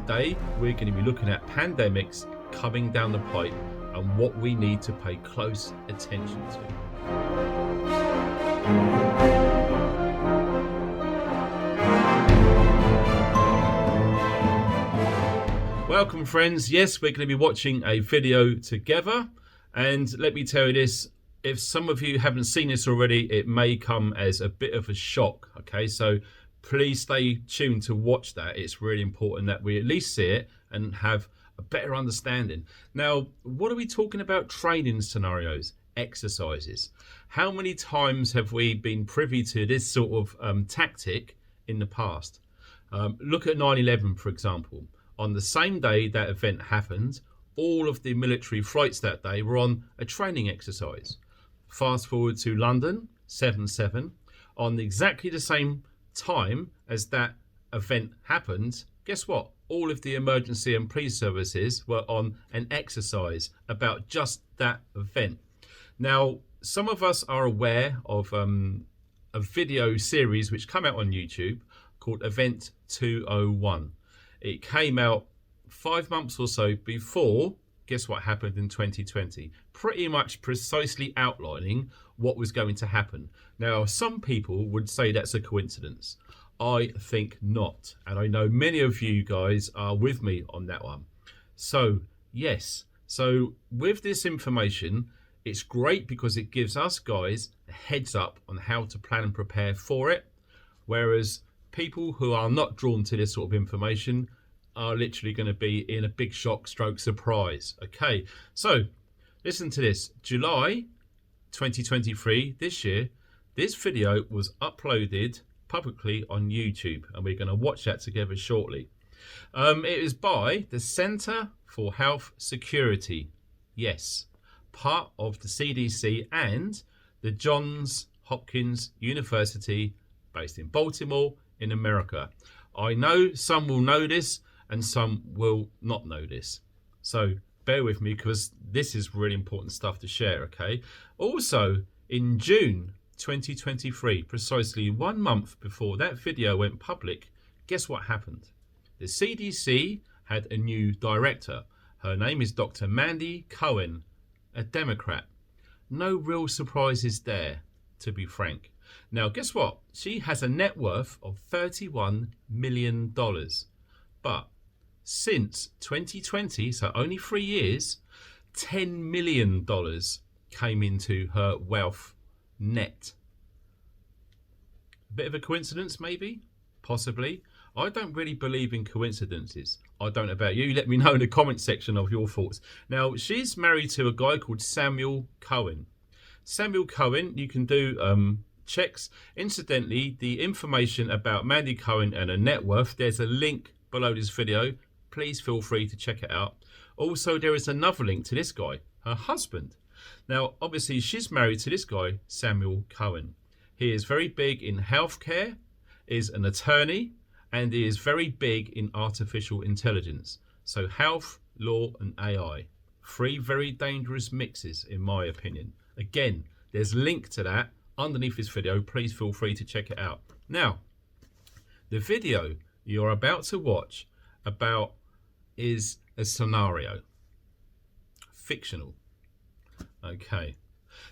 Today, we're going to be looking at pandemics coming down the pipe and what we need to pay close attention to. Welcome, friends. Yes, we're going to be watching a video together. And let me tell you this, if some of you haven't seen this already, it may come as a bit of a shock. Okay, so please stay tuned to watch that. It's really important that we at least see it and have a better understanding. Now, what are we talking about? Training scenarios, exercises. How many times have we been privy to this sort of tactic in the past? Look at 9/11, for example. On the same day that event happened, all of the military flights that day were on a training exercise. Fast forward to London, 7/7, on exactly the same time as that event happened. Guess what? All of the emergency and police services were on an exercise about just that event. Now, some of us are aware of a video series which came out on YouTube called Event 201. It came out 5 months or so before, guess what happened in 2020? Pretty much precisely outlining what was going to happen. Now, some people would say that's a coincidence. I think not. And I know many of you guys are with me on that one. So, yes. So, with this information, it's great because it gives us guys a heads up on how to plan and prepare for it. Whereas people who are not drawn to this sort of information are literally going to be in a big shock stroke surprise. Okay, so listen to this. July 2023, this year, this video was uploaded publicly on YouTube, and we're going to watch that together shortly. It is by the Center for Health Security. Yes, part of the CDC and the Johns Hopkins University based in Baltimore in America. I know some will know this and some will not know this. So bear with me because this is really important stuff to share, okay? Also, in June 2023, precisely 1 month before that video went public, guess what happened? The CDC had a new director. Her name is Dr. Mandy Cohen, a Democrat. No real surprises there, to be frank. Now, guess what? She has a net worth of $31 million. But since 2020, so only 3 years, $10 million came into her wealth net. A bit of a coincidence, maybe? Possibly. I don't really believe in coincidences. I don't know about you. Let me know in the comment section of your thoughts. Now, she's married to a guy called Samuel Cohen. Samuel Cohen, you can do checks. Incidentally, the information about Mandy Cohen and her net worth, there's a link below this video. Please feel free to check it out. Also, there is another link to this guy, her husband. Now, obviously, she's married to this guy, Samuel Cohen. He is very big in healthcare, is an attorney, and he is very big in artificial intelligence. So health, law, and AI. 3 very dangerous mixes, in my opinion. Again, there's a link to that underneath this video. Please feel free to check it out. Now, the video you're about to watch about is a scenario. Fictional. Okay.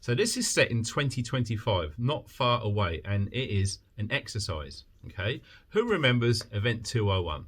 So this is set in 2025, not far away, and it is an exercise. Okay. Who remembers Event 201?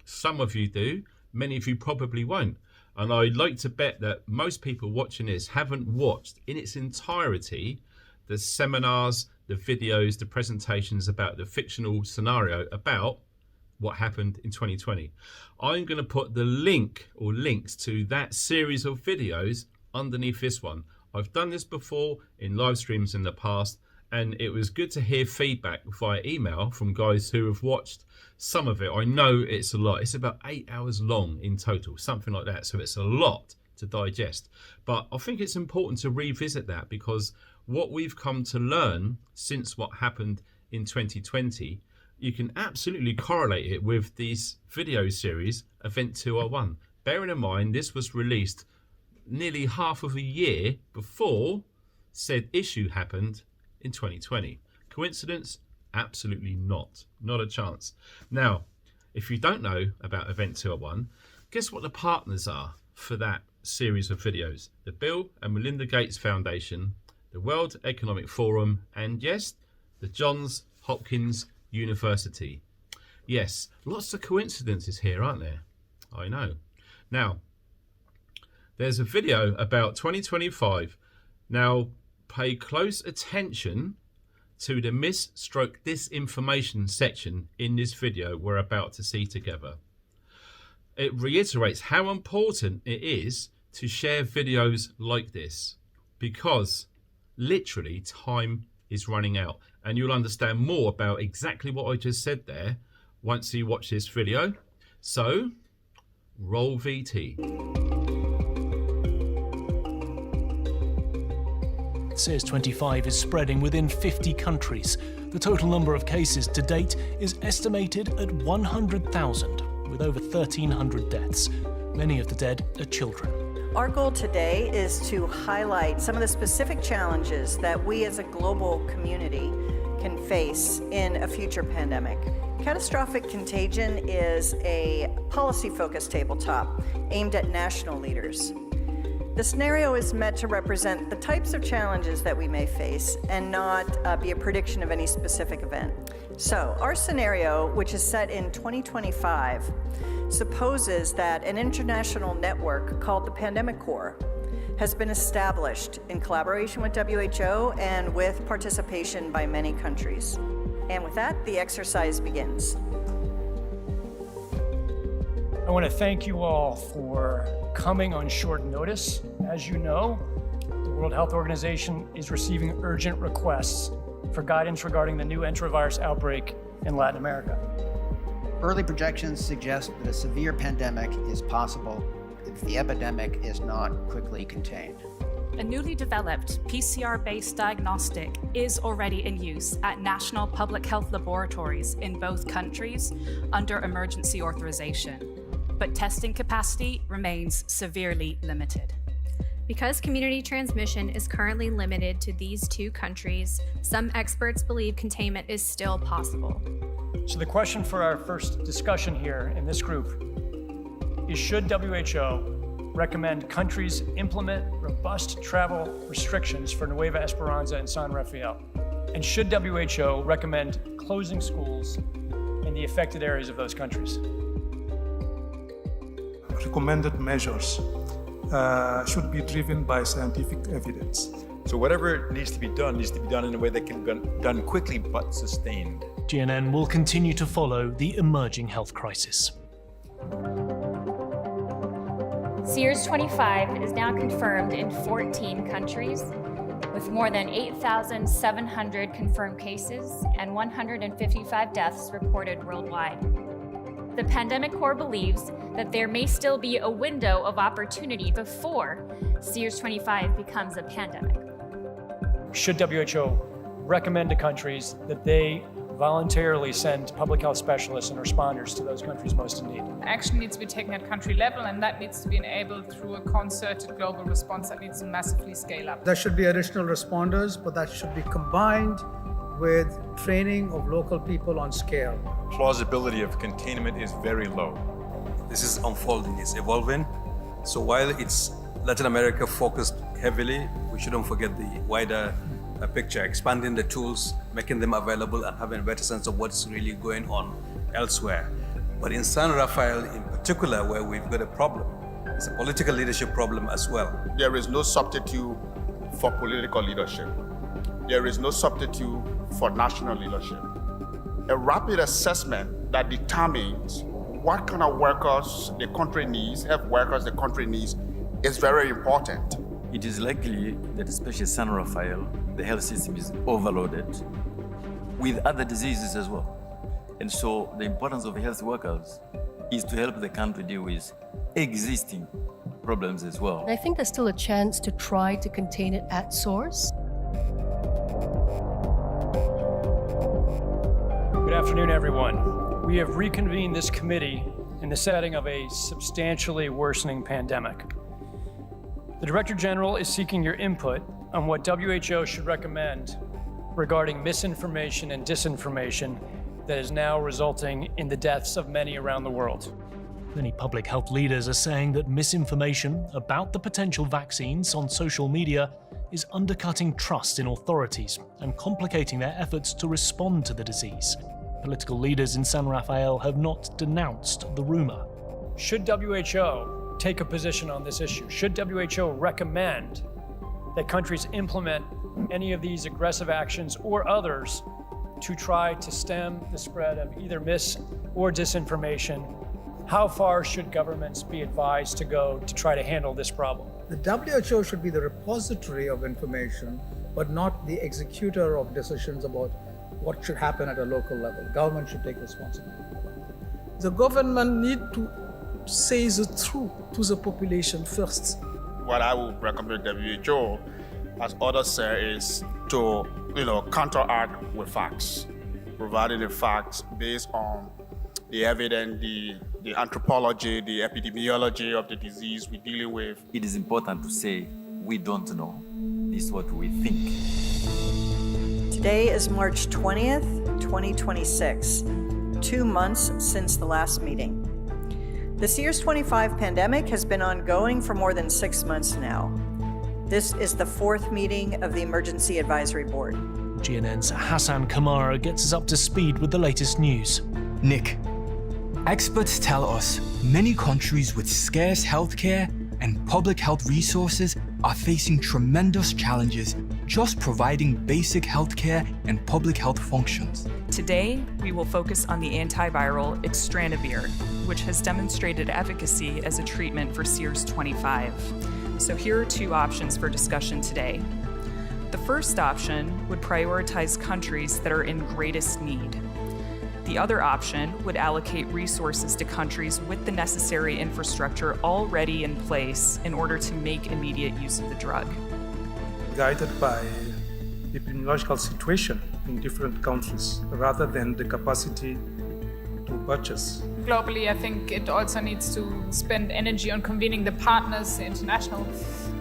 Some of you do. Many of you probably won't. And I'd like to bet that most people watching this haven't watched in its entirety the seminars, the videos, the presentations about the fictional scenario about what happened in 2020. I'm going to put the link or links to that series of videos underneath this one. I've done this before in live streams in the past, and it was good to hear feedback via email from guys who have watched some of it. I know it's a lot. It's about 8 hours long in total, something like that. So it's a lot to digest. But I think it's important to revisit that because what we've come to learn since what happened in 2020, you can absolutely correlate it with this video series, Event 201. Bearing in mind, this was released nearly half of a year before said issue happened in 2020. Coincidence? Absolutely not. Not a chance. Now, If you don't know about Event 201, guess what the partners are for that series of videos? The Bill and Melinda Gates Foundation, the World Economic Forum, and yes, the Johns Hopkins University. Yes, lots of coincidences here, aren't there? I know. Now, there's a video about 2025. Now, pay close attention to the mis/disinformation section in this video we're about to see together. It reiterates how important it is to share videos like this, because literally time is running out, and you'll understand more about exactly what I just said there once you watch this video. So, roll VT. SARS-25 is spreading within 50 countries. The total number of cases to date is estimated at 100,000, with over 1,300 deaths. Many of the dead are children. Our goal today is to highlight some of the specific challenges that we as a global community can face in a future pandemic. Catastrophic contagion is a policy-focused tabletop aimed at national leaders. The scenario is meant to represent the types of challenges that we may face and not be a prediction of any specific event. So our scenario, which is set in 2025, supposes that an international network called the Pandemic Corps has been established in collaboration with WHO and with participation by many countries. And with that, the exercise begins. I want to thank you all for coming on short notice. As you know, the World Health Organization is receiving urgent requests for guidance regarding the new enterovirus outbreak in Latin America. Early projections suggest that a severe pandemic is possible if the epidemic is not quickly contained. A newly developed PCR-based diagnostic is already in use at national public health laboratories in both countries under emergency authorization, but testing capacity remains severely limited. Because community transmission is currently limited to these two countries, some experts believe containment is still possible. So the question for our first discussion here in this group is, should WHO recommend countries implement robust travel restrictions for Nueva Esperanza and San Rafael? And should WHO recommend closing schools in the affected areas of those countries? Recommended measures should be driven by scientific evidence. So whatever needs to be done in a way that can be done quickly but sustained. GNN will continue to follow the emerging health crisis. SARS-25 is now confirmed in 14 countries, with more than 8,700 confirmed cases and 155 deaths reported worldwide. The Pandemic Corps believes that there may still be a window of opportunity before SARS-25 becomes a pandemic. Should WHO recommend to countries that they voluntarily send public health specialists and responders to those countries most in need? Action needs to be taken at country level, and that needs to be enabled through a concerted global response that needs to massively scale up. There should be additional responders, but that should be combined with training of local people on scale. Plausibility of containment is very low. This is unfolding, it's evolving. So while it's Latin America focused heavily, we shouldn't forget the wider picture, expanding the tools, making them available, and having a better sense of what's really going on elsewhere. But in San Rafael in particular, where we've got a problem, it's a political leadership problem as well. There is no substitute for political leadership. There is no substitute for national leadership. A rapid assessment that determines what kind of workers the country needs, health workers the country needs, is very important. It is likely that especially San Rafael, the health system is overloaded with other diseases as well. And so the importance of health workers is to help the country deal with existing problems as well. I think there's still a chance to try to contain it at source. Good afternoon, everyone. We have reconvened this committee in the setting of a substantially worsening pandemic. The Director General is seeking your input on what WHO should recommend regarding misinformation and disinformation that is now resulting in the deaths of many around the world. Many public health leaders are saying that misinformation about the potential vaccines on social media is undercutting trust in authorities and complicating their efforts to respond to the disease. Political leaders in San Rafael have not denounced the rumor. Should WHO take a position on this issue? Should WHO recommend that countries implement any of these aggressive actions or others to try to stem the spread of either mis or disinformation? How far should governments be advised to go to try to handle this problem? The WHO should be the repository of information, but not the executor of decisions about what should happen at a local level. Government should take responsibility. The government need to say the truth to the population first. What I would recommend WHO, as others say, is to counteract with facts, providing the facts based on the evidence, the anthropology, the epidemiology of the disease we're dealing with. It is important to say we don't know. This is what we think. Today is March 20th, 2026, 2 months since the last meeting. The SEERS-25 pandemic has been ongoing for more than 6 months now. This is the 4th meeting of the Emergency Advisory Board. GNN's Hassan Kamara gets us up to speed with the latest news. Nick, experts tell us many countries with scarce healthcare and public health resources are facing tremendous challenges just providing basic healthcare and public health functions. Today, we will focus on the antiviral Extranavir, which has demonstrated efficacy as a treatment for SEERS-25. So here are 2 options for discussion today. The first option would prioritize countries that are in greatest need. The other option would allocate resources to countries with the necessary infrastructure already in place in order to make immediate use of the drug. Guided by the epidemiological situation in different countries rather than the capacity to purchase. Globally, I think it also needs to spend energy on convening the partners, the international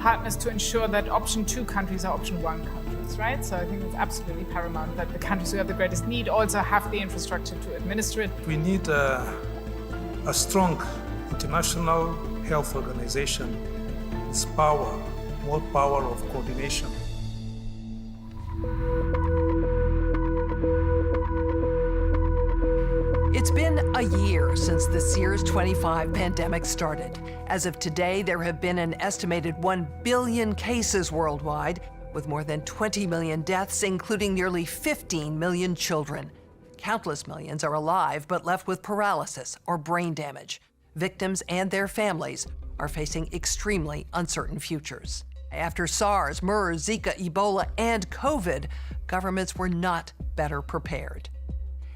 partners, to ensure that option 2 countries are option 1 countries, right? So I think it's absolutely paramount that the countries who have the greatest need also have the infrastructure to administer it. We need a strong international health organization. It's power, more power of coordination. It's been a year since the SEERS-25 pandemic started. As of today, there have been an estimated 1 billion cases worldwide, with more than 20 million deaths, including nearly 15 million children. Countless millions are alive but left with paralysis or brain damage. Victims and their families are facing extremely uncertain futures. After SARS, MERS, Zika, Ebola, and COVID, governments were not better prepared.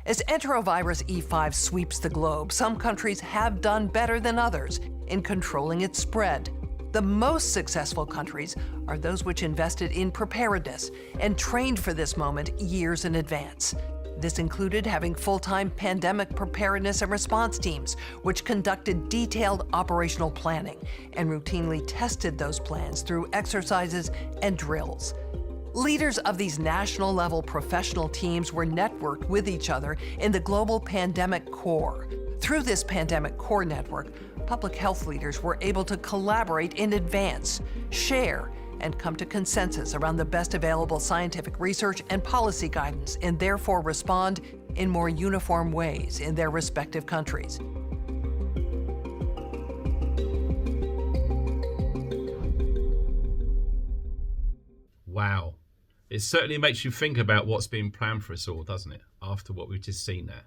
As enterovirus E5 sweeps the globe, some countries have done better than others in controlling its spread. The most successful countries are those which invested in preparedness and trained for this moment years in advance. This included having full-time pandemic preparedness and response teams, which conducted detailed operational planning and routinely tested those plans through exercises and drills. Leaders of these national-level professional teams were networked with each other in the Global Pandemic Core. Through this Pandemic Core network, public health leaders were able to collaborate in advance, share, and come to consensus around the best available scientific research and policy guidance, and therefore respond in more uniform ways in their respective countries. Wow. It certainly makes you think about what's being planned for us all, doesn't it? After what we've just seen there.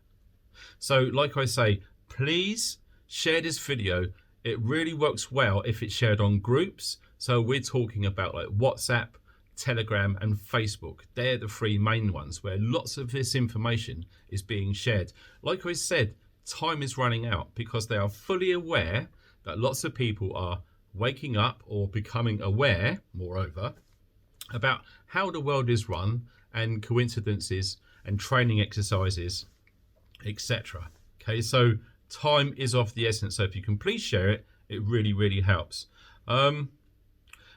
So, like I say, please share this video. It really works well if it's shared on groups. So we're talking about like WhatsApp, Telegram, and Facebook. They're the 3 main ones where lots of this information is being shared. Like I said, time is running out because they are fully aware that lots of people are waking up or becoming aware, moreover, about how the world is run and coincidences and training exercises, etc. Okay, so time is of the essence. So if you can please share it, it really, really helps.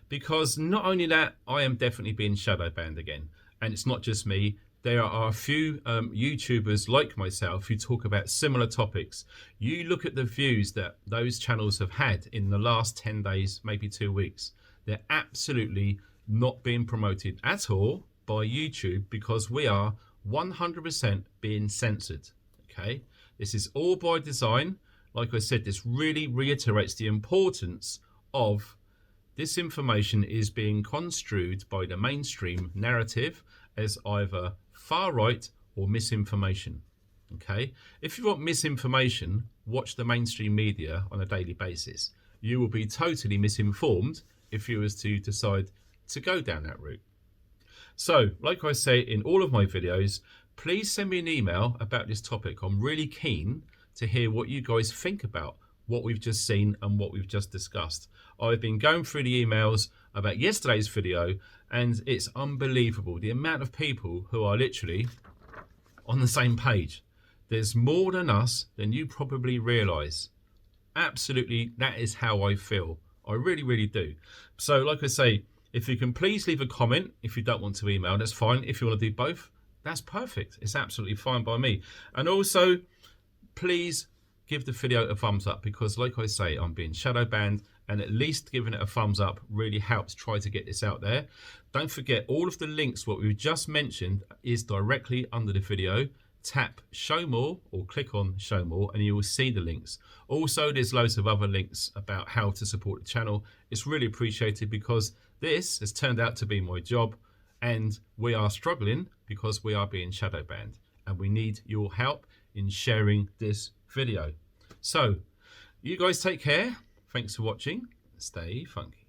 Because not only that, I am definitely being shadow banned again. And it's not just me. there are a few YouTubers like myself who talk about similar topics. You look at the views that those channels have had in the last 10 days, maybe 2 weeks. They're absolutely not being promoted at all by YouTube because we are 100% being censored. Okay, this is all by design. Like I said, this really reiterates the importance of this information is being construed by the mainstream narrative as either far right or misinformation. Okay, if you want misinformation, watch the mainstream media on a daily basis. You will be totally misinformed if you was to decide to go down that route. So, like I say in all of my videos, please send me an email about this topic. I'm really keen to hear what you guys think about what we've just seen and what we've just discussed. I've been going through the emails about yesterday's video, and it's unbelievable the amount of people who are literally on the same page. There's more than us than you probably realize. Absolutely, that is how I feel. I really, really do. So like I say, if you can please leave a comment. If you don't want to email, that's fine. If you want to do both, that's perfect. It's absolutely fine by me. And also, please give the video a thumbs up, because like I say, I'm being shadow banned, and at least giving it a thumbs up really helps try to get this out there. Don't forget, all of the links what we've just mentioned is directly under the video. Tap show more or click on show more and you will see the links. Also, there's loads of other links about how to support the channel. It's really appreciated because this has turned out to be my job, and we are struggling because we are being shadow banned, and we need your help in sharing this video. So you guys take care. Thanks for watching. Stay funky.